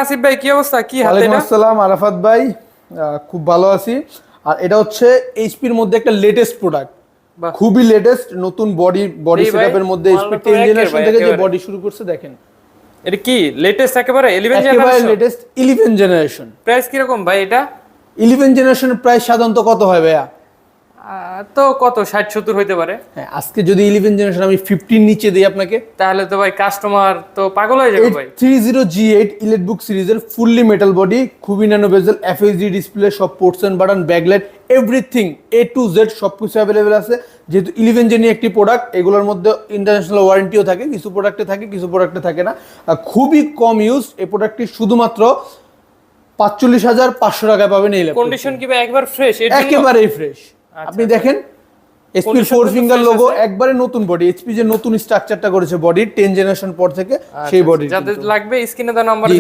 আসিফ ভাই, কি অবস্থা? কি হাতে ওয়ালাইকুম এটা? আসসালাম আরাফাত ভাই, খুব ভালো আছি। আর এটা হচ্ছে এইচপির মধ্যে একটা লেটেস্ট প্রোডাক্ট, বাহ, খুবই লেটেস্ট নতুন বডি দেই ভাই, সেটআপের মধ্যে এইচপি মালটা তো 10 একের জেনারেশন ভাই, থেকে যে একেবারে। বডি শুরু করছে দেখেন, এটা কি লেটেস্ট একেবারে 11 একেবারে জেনারেশন? Latest 11 generation. প্রাইস কি রকম ভাই এটা? 11 জেনারেশনের প্রাইস সাধারণত কত হয় ভাইয়া? তো কত 60-70 হইতে পারে। হ্যাঁ, আজকে যদি 11 জেনারেশন আমি 50 নিচে দিই আপনাকে, তাহলে তো ভাই কাস্টমার তো পাগল হয়ে যাবে ভাই। 30G8 ইলেকট্রিক সিরিজের ফুললি মেটাল বডি, খুবই ন্যানো বেজেল, এফএইচডি ডিসপ্লে, সব ports and button, backlight, everything A to Z সবকিছু অ্যাভেলেবেল আছে। যেহেতু 11 জেনি একটি প্রোডাক্ট, এগুলোর মধ্যে ইন্টারন্যাশনাল ওয়ারেন্টিও থাকে, কিছু প্রোডাক্টে থাকে, কিছু প্রোডাক্টে থাকে না। খুবই কম ইউজ এই প্রোডাক্টটি, শুধুমাত্র 45,500 টাকায় পাবেন এই ল্যাপটপ। কন্ডিশন কি ভাই একবার ফ্রেশ? একেবারেই ফ্রেশ। আপনি দেখেন এইচপি Condition 4 কিন্তু ফিঙ্গার fresh লোগো, আছে। একবারে নতুন বডি। এইচপি যে নতুন স্ট্রাকচারটা করেছে বডির 10 জেনারেশন পর থেকে, সেই বডি যাদের লাগবে স্ক্রিনে দেওয়া নাম্বারে